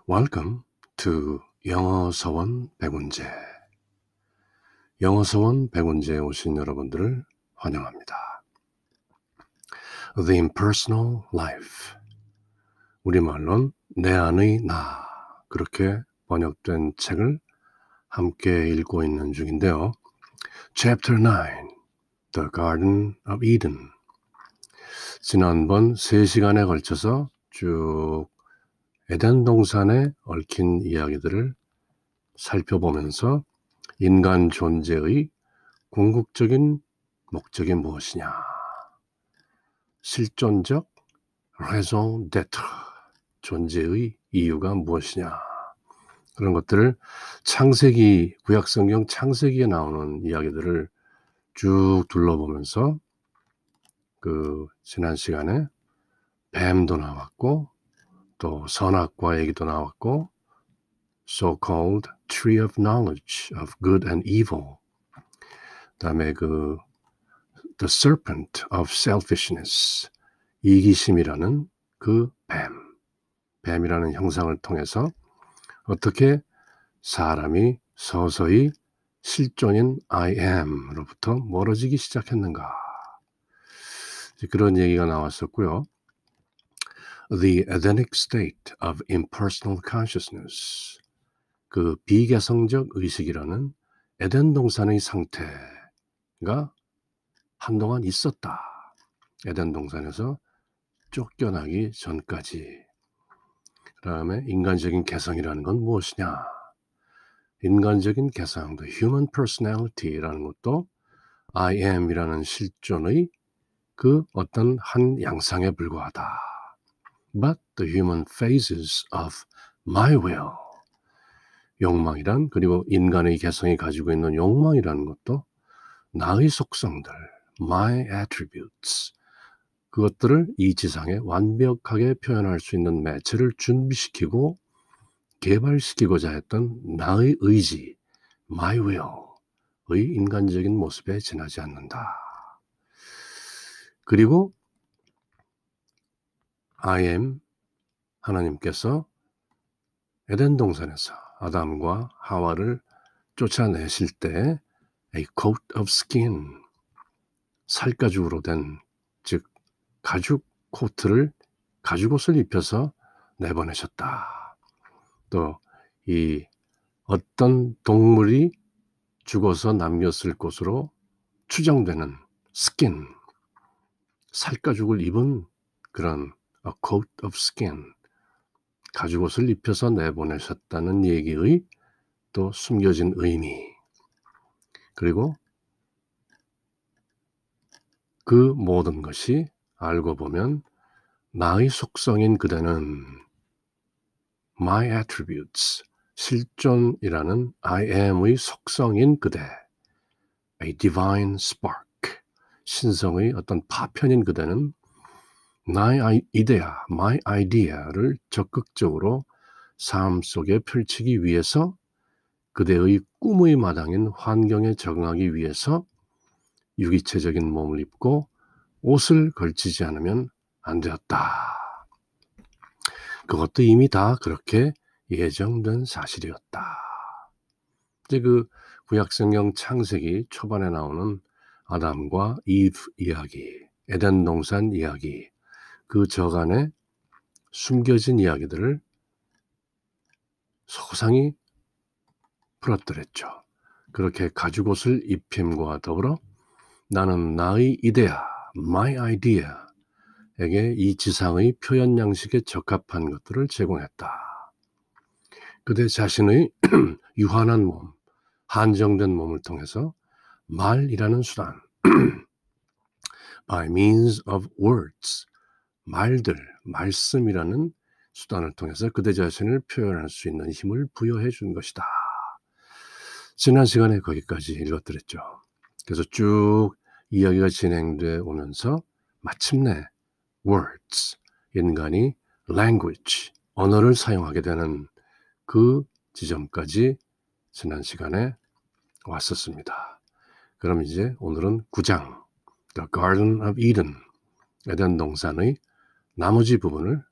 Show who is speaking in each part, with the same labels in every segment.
Speaker 1: Welcome to 영어서원 백운제. 영어서원 백운제에 오신 여러분들을 환영합니다. The Impersonal Life. 우리말로는 내 안의 나. 그렇게 번역된 책을 함께 읽고 있는 중인데요. Chapter 9. The Garden of Eden. 지난번 3시간에 걸쳐서 쭉 에덴 동산에 얽힌 이야기들을 살펴보면서 인간 존재의 궁극적인 목적이 무엇이냐, 실존적 raison d'être, 존재의 이유가 무엇이냐, 그런 것들을 창세기, 구약성경 창세기에 나오는 이야기들을 쭉 둘러보면서 지난 시간에 뱀도 나왔고 또 선악과 얘기도 나왔고 so-called tree of knowledge of good and evil, 그다음에 the serpent of selfishness, 이기심이라는 그 뱀이라는 형상을 통해서 어떻게 사람이 서서히 실존인 I am으로부터 멀어지기 시작했는가, 그런 얘기가 나왔었고요. The Edenic state of impersonal consciousness, 그 비개성적 의식이라는 에덴 동산의 상태가 한동안 있었다. 에덴 동산에서 쫓겨나기 전까지. 그 다음에 인간적인 개성이라는 건 무엇이냐? 인간적인 개성, the human personality라는 것도 I am이라는 실존의 그 어떤 한 양상에 불과하다. But the human phases of my will, 욕망이란, 그리고 인간의 개성이 가지고 있는 욕망이라는 것도 나의 속성들, my attributes, 그것들을 이 지상에 완벽하게 표현할 수 있는 매체를 준비시키고 개발시키고자 했던 나의 의지, my will의 인간적인 모습에 지나지 않는다. 그리고 I am, 하나님께서 에덴 동산에서 아담과 하와를 쫓아내실 때 a coat of skin, 살가죽으로 된, 즉 가죽 코트를, 가죽옷을 입혀서 내보내셨다. 또 이 어떤 동물이 죽어서 남겼을 것으로 추정되는 skin, 살가죽을 입은 그런 a coat of skin, 가죽옷을 입혀서 내보내셨다는 얘기의 또 숨겨진 의미, 그리고 그 모든 것이 알고 보면 나의 속성인 그대는 my attributes, 실존이라는 I am의 속성인 그대, a divine spark, 신성의 어떤 파편인 그대는 my idea를 적극적으로 삶 속에 펼치기 위해서 그대의 꿈의 마당인 환경에 적응하기 위해서 유기체적인 몸을 입고 옷을 걸치지 않으면 안 되었다. 그것도 이미 다 그렇게 예정된 사실이었다. 이제 그 구약성경 창세기 초반에 나오는 아담과 이브 이야기, 에덴 동산 이야기, 그 저간에 숨겨진 이야기들을 소상히 풀어뜨렸죠. 그렇게 가죽옷을 입힘과 더불어 나는 나의 이데아, my idea에게 이 지상의 표현 양식에 적합한 것들을 제공했다. 그대 자신의 유한한 몸, 한정된 몸을 통해서 말이라는 수단, by means of words, 말씀이라는 수단을 통해서 그대 자신을 표현할 수 있는 힘을 부여해 준 것이다. 지난 시간에 거기까지 읽어드렸죠. 그래서 쭉 이야기가 진행돼 오면서 마침내 words, 인간이 language, 언어를 사용하게 되는 그 지점까지 지난 시간에 왔었습니다. 그럼 이제 오늘은 9장 The Garden of Eden, 에덴 동산의 나머지 부분을,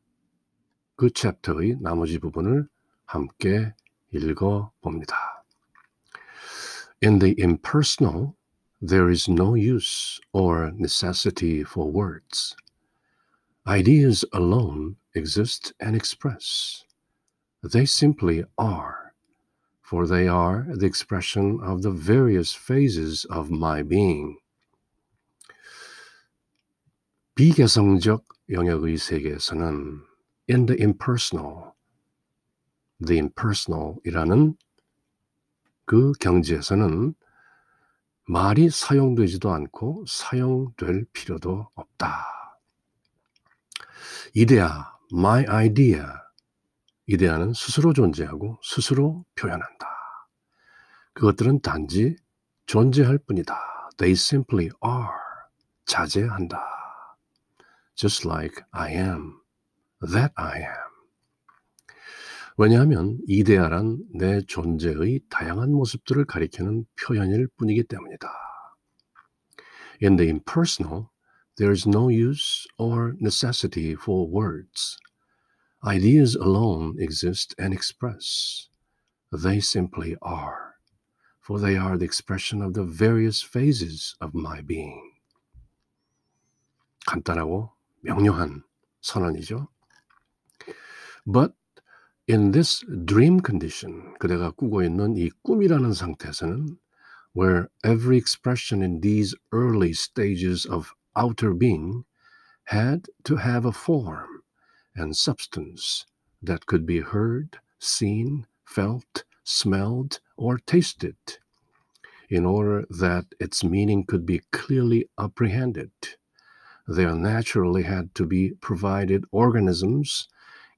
Speaker 1: 그 챕터의 나머지 부분을 함께 읽어봅니다. In the impersonal, there is no use or necessity for words. Ideas alone exist and express. They simply are, for they are the expression of the various phases of my being. 비개성적 영역의 세계에서는 in the impersonal이라는 그 경지에서는 말이 사용되지도 않고 사용될 필요도 없다. 이데아, my idea. 이데아는 스스로 존재하고 스스로 표현한다. 그것들은 단지 존재할 뿐이다. They simply are. 자제한다. Just like I am, that I am. 왜냐하면 이데아란 내 존재의 다양한 모습들을 가리키는 표현일 뿐이기 때문이다. In the impersonal, there is no use or necessity for words. Ideas alone exist and express. They simply are, for they are the expression of the various phases of my being. 간단하고 명료한 선언이죠. But in this dream condition, 그대가 꾸고 있는 이 꿈이라는 상태에서는 where every expression in these early stages of outer being had to have a form and substance that could be heard, seen, felt, smelled, or tasted, in order that its meaning could be clearly apprehended. There naturally had to be provided organisms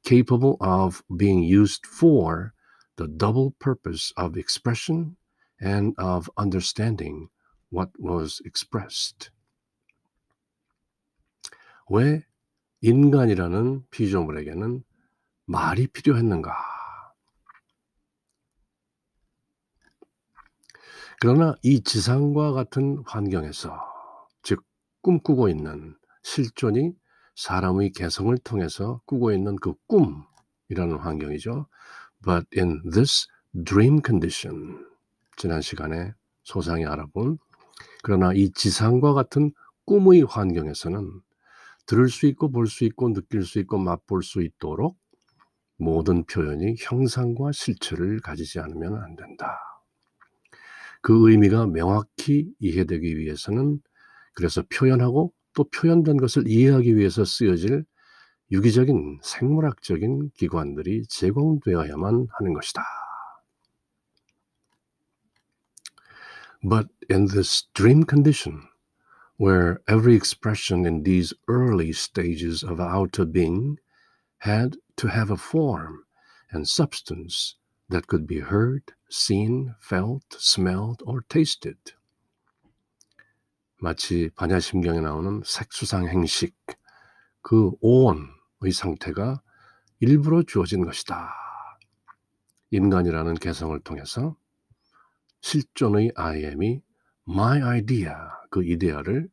Speaker 1: capable of being used for the double purpose of expression and of understanding what was expressed. 왜 인간이라는 피조물에게는 말이 필요했는가? 그러나 이 지상과 같은 환경에서, 즉 꿈꾸고 있는 실존이 사람의 개성을 통해서 꾸고 있는 그 꿈이라는 환경이죠. But in this dream condition, 지난 시간에 소상히 알아본, 그러나 이 지상과 같은 꿈의 환경에서는 들을 수 있고 볼 수 있고 느낄 수 있고 맛볼 수 있도록 모든 표현이 형상과 실체를 가지지 않으면 안 된다. 그 의미가 명확히 이해되기 위해서는 그래서 표현하고 또 표현된 것을 이해하기 위해서 쓰여질 유기적인 생물학적인 기관들이 제공되어야만 하는 것이다. But in this dream condition, where every expression in these early stages of outer being had to have a form and substance that could be heard, seen, felt, smelled, or tasted. 마치 반야심경에 나오는 색수상 행식, 그 오온의 상태가 일부러 주어진 것이다. 인간이라는 개성을 통해서 실존의 I am이 my idea, 그 이데아를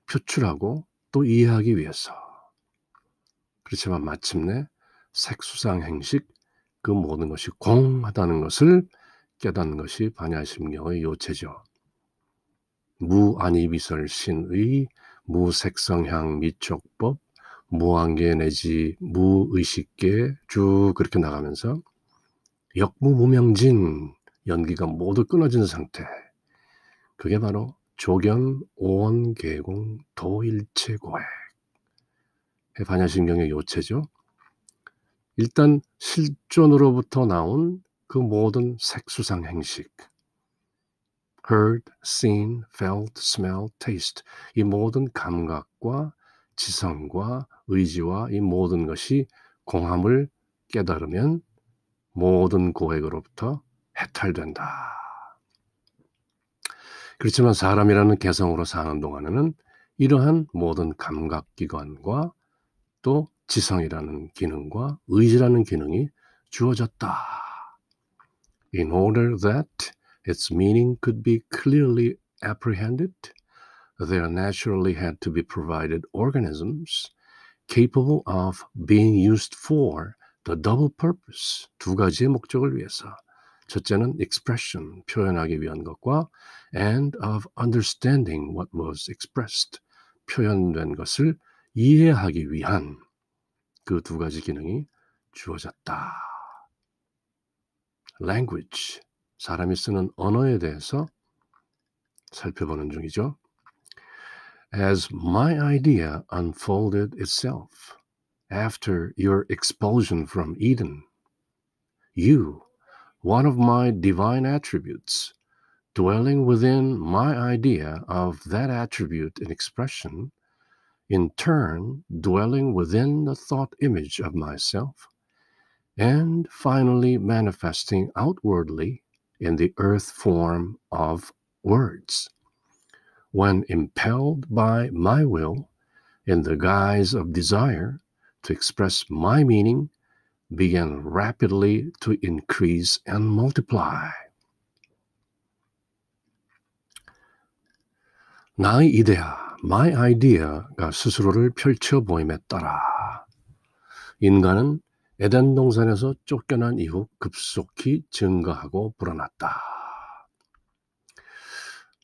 Speaker 1: 표출하고 또 이해하기 위해서. 그렇지만 마침내 색수상 행식, 그 모든 것이 공하다는 것을 깨닫는 것이 반야심경의 요체죠. 무안이비설신의 무색성향 미촉법, 무한계 내지 무의식계 쭉 그렇게 나가면서 역무무명진, 연기가 모두 끊어진 상태. 그게 바로 조견, 오원, 계공, 도일체고액. 반야심경의 요체죠. 일단 실존으로부터 나온 그 모든 색수상 행식, heard, seen, felt, smelled, taste, 이 모든 감각과 지성과 의지와 이 모든 것이 공함을 깨달으면 모든 고액으로부터 해탈된다. 그렇지만 사람이라는 개성으로 사는 동안에는 이러한 모든 감각기관과 또 지성이라는 기능과 의지라는 기능이 주어졌다. In order that its meaning could be clearly apprehended, there naturally had to be provided organisms capable of being used for the double purpose, 두 가지의 목적을 위해서. 첫째는 expression, 표현하기 위한 것과 and of understanding what was expressed, 표현된 것을 이해하기 위한 그 두 가지 기능이 주어졌다. language, 사람이 쓰는 언어에 대해서 살펴보는 중이죠. As my idea unfolded itself after your expulsion from Eden, you, one of my divine attributes, dwelling within my idea of that attribute in expression, in turn dwelling within the thought image of myself, and finally manifesting outwardly in the earth form of words. When impelled by my will, in the guise of desire to express my meaning, began rapidly to increase and multiply. 나의 이데아, my idea가 스스로를 펼쳐 보임에 따라 인간은 에덴 동산에서 쫓겨난 이후 급속히 증가하고 불어났다.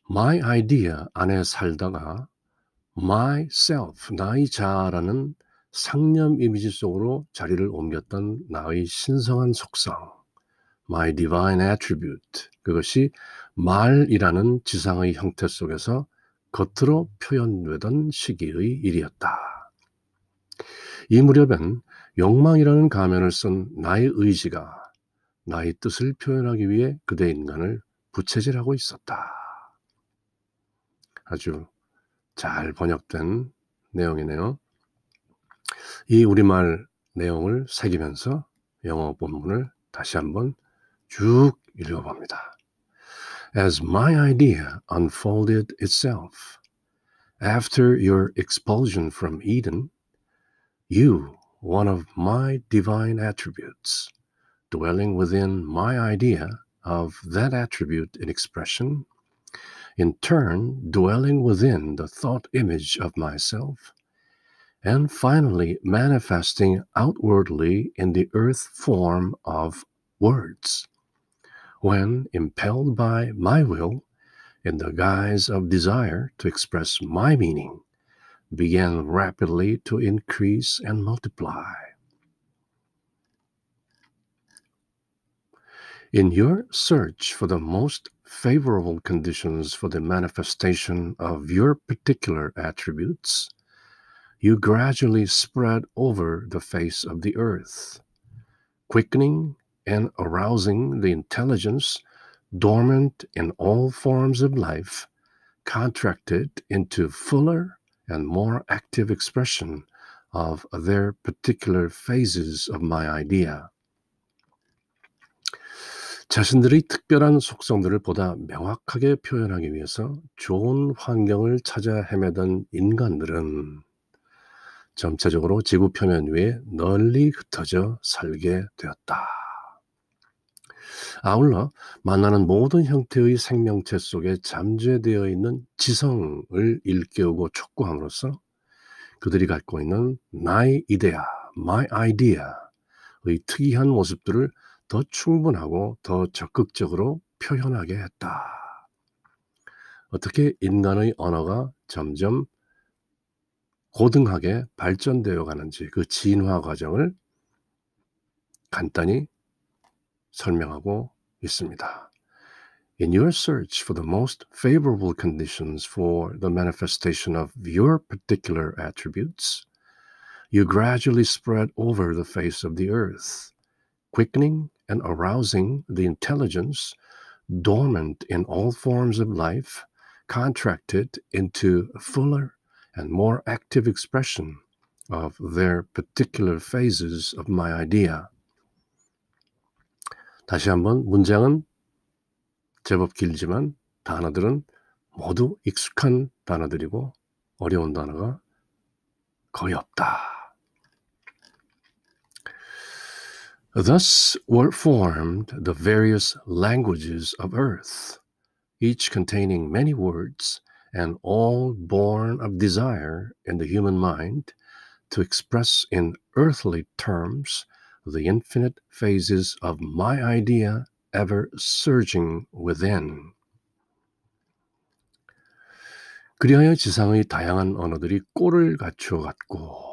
Speaker 1: My idea 안에 살다가 myself, 나의 자아라는 상념 이미지 속으로 자리를 옮겼던 나의 신성한 속성, my divine attribute, 그것이 말이라는 지상의 형태 속에서 겉으로 표현되던 시기의 일이었다. 이 무렵엔 욕망이라는 가면을 쓴 나의 의지가 나의 뜻을 표현하기 위해 그대 인간을 부채질하고 있었다. 아주 잘 번역된 내용이네요. 이 우리말 내용을 새기면서 영어 본문을 다시 한번 쭉 읽어봅니다. As my idea unfolded itself after your expulsion from Eden, you, one of my divine attributes, dwelling within my idea of that attribute in expression, in turn dwelling within the thought image of myself, and finally manifesting outwardly in the earth form of words, when impelled by my will, in the guise of desire to express my meaning, began rapidly to increase and multiply. In your search for the most favorable conditions for the manifestation of your particular attributes, you gradually spread over the face of the earth, quickening and arousing the intelligence dormant in all forms of life, contracted into fuller and more active expression of their particular phases of my idea. 자신들의 특별한 속성들을 보다 명확하게 표현하기 위해서 좋은 환경을 찾아 헤매던 인간들은 점차적으로 지구 표면 위에 널리 흩어져 살게 되었다. 아울러 만나는 모든 형태의 생명체 속에 잠재되어 있는 지성을 일깨우고 촉구함으로써 그들이 갖고 있는 나의 이데아, my idea의 특이한 모습들을 더 충분하고 더 적극적으로 표현하게 했다. 어떻게 인간의 언어가 점점 고등하게 발전되어 가는지 그 진화 과정을 간단히 설명하고 있습니다. In your search for the most favorable conditions for the manifestation of your particular attributes, you gradually spread over the face of the earth, quickening and arousing the intelligence dormant in all forms of life, contracted into a fuller and more active expression of their particular phases of my idea. 다시 한번 문장은 제법 길지만 단어들은 모두 익숙한 단어들이고 어려운 단어가 거의 없다. Thus were formed the various languages of earth, each containing many words, and all born of desire in the human mind to express in earthly terms the infinite phases of my idea ever surging within. 그리하여 지상의 다양한 언어들이 꼴을 갖추어 갔고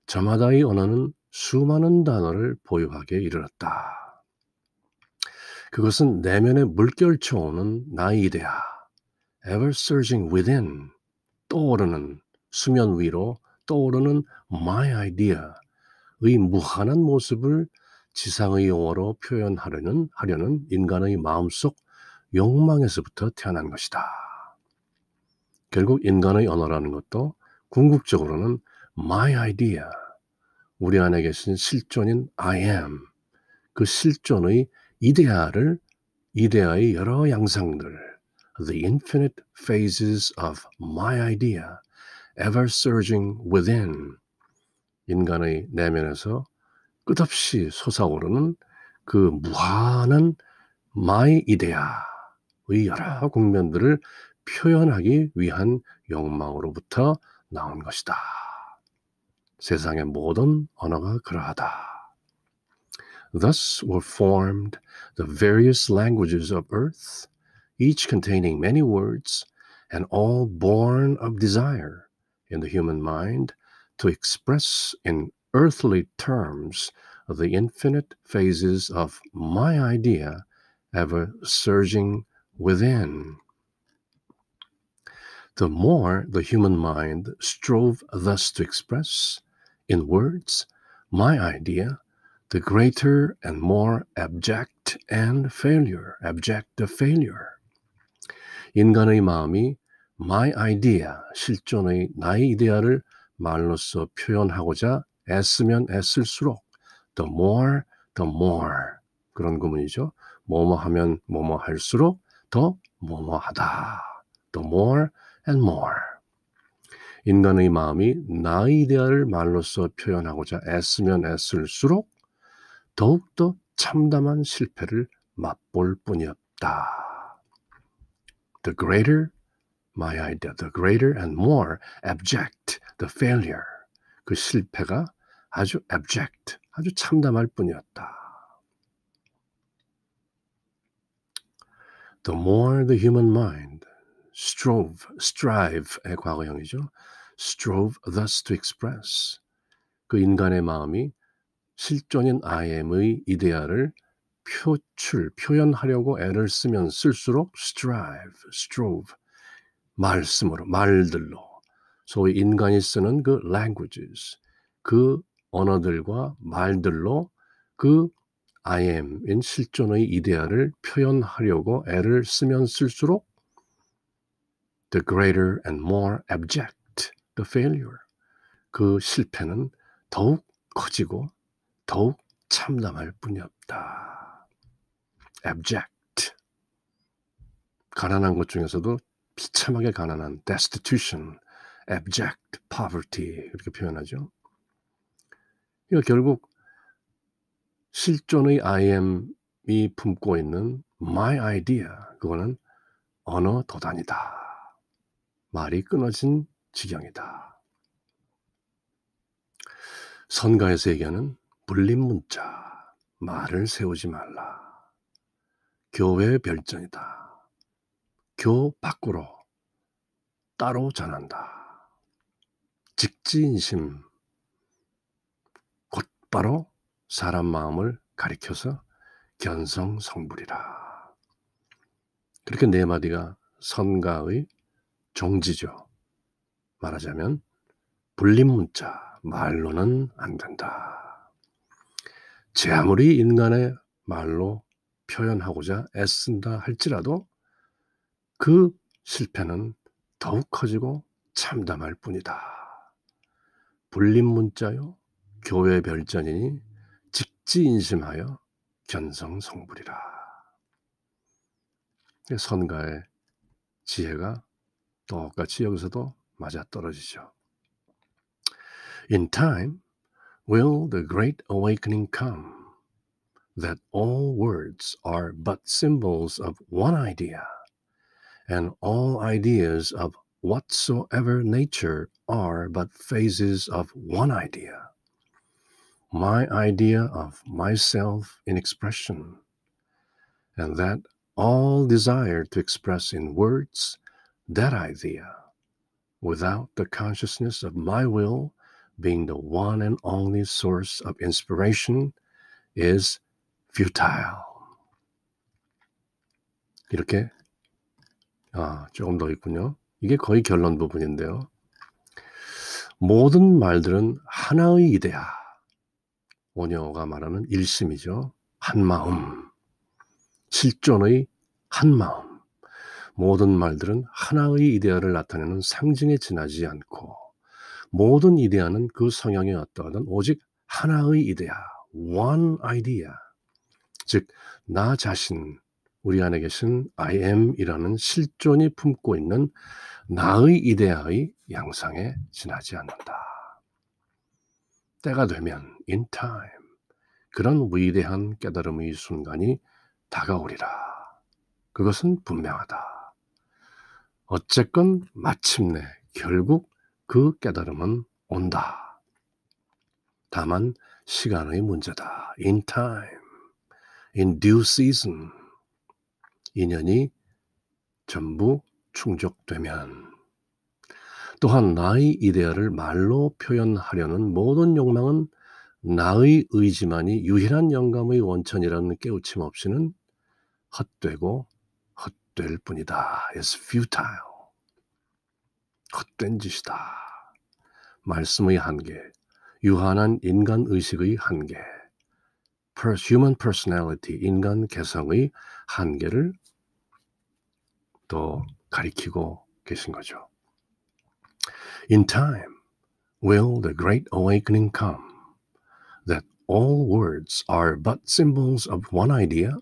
Speaker 1: 저마다의 언어는 수많은 단어를 보유하게 이르렀다. 그것은 내면에 물결쳐오는 나의 이데아, ever surging within, 떠오르는 수면 위로 떠오르는 my idea의 무한한 모습을 지상의 용어로 표현하려는 인간의 마음속 욕망에서부터 태어난 것이다. 결국 인간의 언어라는 것도 궁극적으로는 my idea, 우리 안에 계신 실존인 I am, 그 실존의 이데아의 여러 양상들, the infinite phases of my idea, ever surging within, 인간의 내면에서 끝없이 솟아오르는 그 무한한 my idea의 여러 국면들을 표현하기 위한 욕망으로부터 나온 것이다. 세상의 모든 언어가 그러하다. Thus were formed the various languages of earth, each containing many words, and all born of desire in the human mind to express in earthly terms the infinite phases of my idea ever surging within. The more the human mind strove thus to express, in words, my idea, the greater and more abject the failure. 인간의 마음이 my idea, 실존의 나의 이데아를 말로써 표현하고자 애쓰면 애쓸수록 the more, 그런 구문이죠. 뭐뭐 하면 뭐뭐 할수록 더 뭐뭐하다. The more and more. 인간의 마음이 나의 이데아를 말로써 표현하고자 애쓰면 애쓸수록 더욱더 참담한 실패를 맛볼 뿐이었다. The greater my idea, the greater and more abject the failure. 그 실패가 아주 abject, 아주 참담할 뿐이었다. The more the human mind strive의 과거형이죠. strove thus to express. 그 인간의 마음이 실존인 I am의 이데아를 표현하려고 애를 쓰면 쓸수록 strove, 말들로, 소위 인간이 쓰는 그 languages, 그 언어들과 말들로 그 I am인 실존의 이데아를 표현하려고 애를 쓰면 쓸수록 the greater and more abject the failure. 그 실패는 더욱 커지고 더욱 참담할 뿐이었다. abject. 가난한 것 중에서도 비참하게 가난한 destitution, abject poverty 이렇게 표현하죠. 이거 결국 실존의 I am이 품고 있는 my idea, 그거는 언어 도단이다. 말이 끊어진 지경이다. 선가에서 얘기하는 불림문자, 말을 세우지 말라. 교회의 별전이다. 교 밖으로 따로 전한다. 직지인심, 곧바로 사람 마음을 가리켜서 견성성불이라. 그렇게 네 마디가 선가의 종지죠. 말하자면 불림문자, 말로는 안 된다. 제 아무리 인간의 말로 표현하고자 애쓴다 할지라도 그 실패는 더욱 커지고 참담할 뿐이다. 불림문자요 교회 별전이니 직지인심하여 견성성불이라. 선가의 지혜가 똑같이 여기서도 맞아떨어지죠. In time will the great awakening come, that all words are but symbols of one idea, and all ideas of whatsoever nature are but phases of one idea. my idea of myself in expression, and that all desire to express in words that idea without the consciousness of my will being the one and only source of inspiration is futile. 이렇게 조금 더 있군요. 이게 거의 결론 부분인데요. 모든 말들은 하나의 이데아, 원어가 말하는 일심이죠. 한마음, 실존의 한마음. 모든 말들은 하나의 이데아를 나타내는 상징에 지나지 않고 모든 이데아는 그 성향에 어떠하든 오직 하나의 이데아, one idea, 즉 나 자신, 우리 안에 계신 I am이라는 실존이 품고 있는 나의 이데아의 양상에 지나지 않는다. 때가 되면 in time 그런 위대한 깨달음의 순간이 다가오리라. 그것은 분명하다. 어쨌건 마침내 결국 그 깨달음은 온다. 다만 시간의 문제다. In time, in due season. 인연이 전부 충족되면. 또한 나의 이데아를 말로 표현하려는 모든 욕망은 나의 의지만이 유일한 영감의 원천이라는 깨우침 없이는 헛되고 헛될 뿐이다. It's futile. 헛된 짓이다. 말씀의 한계, 유한한 인간 의식의 한계, human personality, 인간 개성의 한계를 또 가리키고 계신 거죠. In time will the great awakening come, that all words are but symbols of one idea,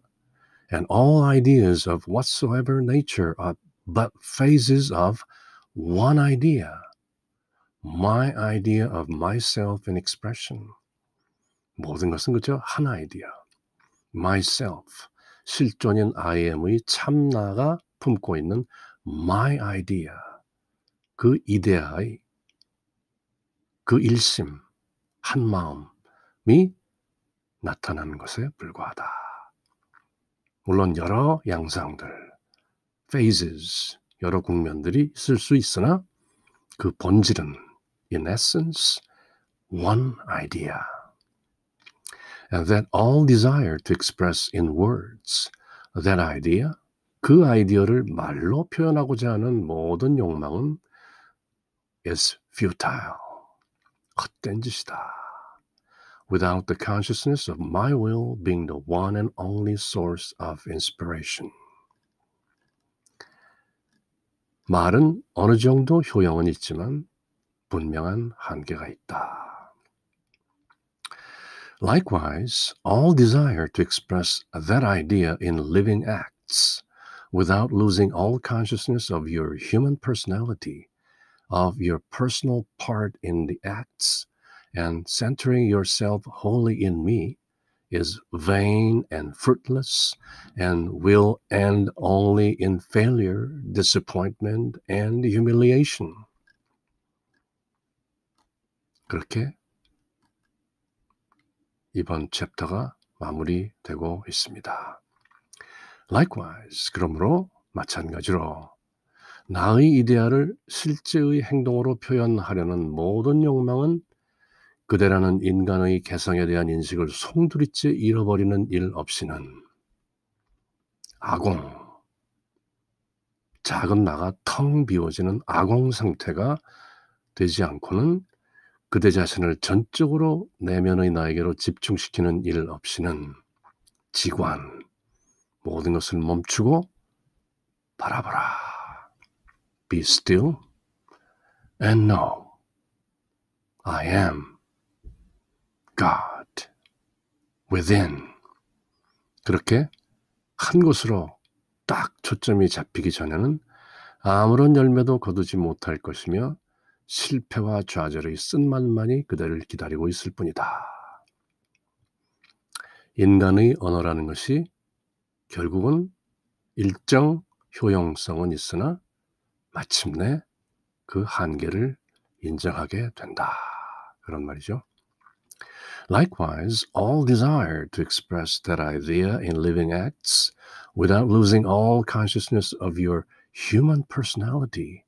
Speaker 1: and all ideas of whatsoever nature are but phases of one idea, my idea of myself in expression. 모든 것은 그저 한 아이디어, myself, 실존인 I am의 참나가 품고 있는 my idea, 그 이데아의 그 일심, 한마음이 나타나는 것에 불과하다. 물론 여러 양상들, phases, 여러 국면들이 있을 수 있으나 그 본질은 in essence one idea. And that all desire to express in words that idea, 그 아이디어를 말로 표현하고자 하는 모든 욕망은 is futile, 헛된 짓이다. Without the consciousness of my will being the one and only source of inspiration. 말은 어느 정도 효용은 있지만 분명한 한계가 있다. Likewise, all desire to express that idea in living acts without losing all consciousness of your human personality, of your personal part in the acts, and centering yourself wholly in me is vain and fruitless and will end only in failure, disappointment, and humiliation. 그렇게 이번 챕터가 마무리되고 있습니다. Likewise, 그러므로 마찬가지로 나의 이데아를 실제의 행동으로 표현하려는 모든 욕망은 그대라는 인간의 개성에 대한 인식을 송두리째 잃어버리는 일 없이는 아공, 작은 나가 텅 비워지는 아공 상태가 되지 않고는 그대 자신을 전적으로 내면의 나에게로 집중시키는 일 없이는 지관, 모든 것을 멈추고 바라보라. Be still and know I am God within. 그렇게 한 곳으로 딱 초점이 잡히기 전에는 아무런 열매도 거두지 못할 것이며 실패와 좌절의 쓴맛만이 그대를 기다리고 있을 뿐이다. 인간의 언어라는 것이 결국은 일정 효용성은 있으나 마침내 그 한계를 인정하게 된다. 그런 말이죠. Likewise, all desire to express that idea in living acts without losing all consciousness of your human personality,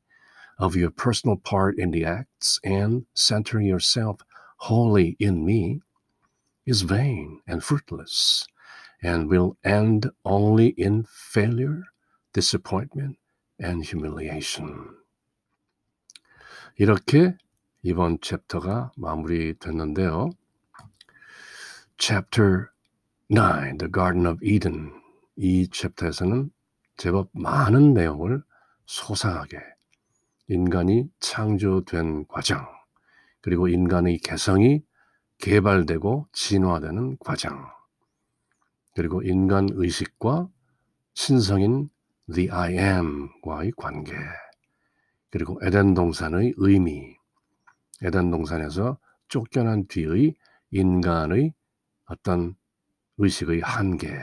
Speaker 1: of your personal part in the acts, and centering yourself wholly in me, is vain and fruitless, and will end only in failure, disappointment, and humiliation. 이렇게 이번 챕터가 마무리됐는데요. Chapter 9, The Garden of Eden. 이 챕터에서는 제법 많은 내용을 소상하게 인간이 창조된 과정, 그리고 인간의 개성이 개발되고 진화되는 과정, 그리고 인간 의식과 신성인 The I Am과의 관계, 그리고 에덴 동산의 의미, 에덴 동산에서 쫓겨난 뒤의 인간의 어떤 의식의 한계,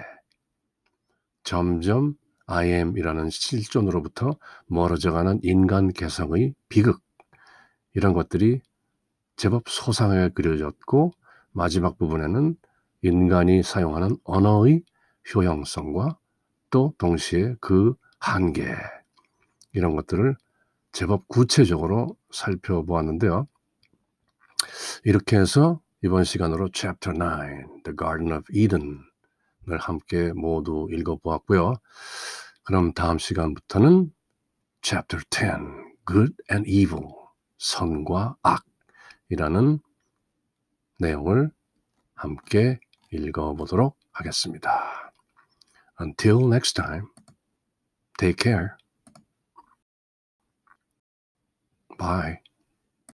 Speaker 1: 점점 I am이라는 실존으로부터 멀어져가는 인간 개성의 비극, 이런 것들이 제법 소상하게 그려졌고, 마지막 부분에는 인간이 사용하는 언어의 효용성과 또 동시에 그 한계, 이런 것들을 제법 구체적으로 살펴보았는데요. 이렇게 해서 이번 시간으로 Chapter 9, The Garden of Eden을 함께 모두 읽어보았고요. 그럼 다음 시간부터는 Chapter 10, Good and Evil, 선과 악이라는 내용을 함께 읽어보도록 하겠습니다. Until next time, take care. Bye.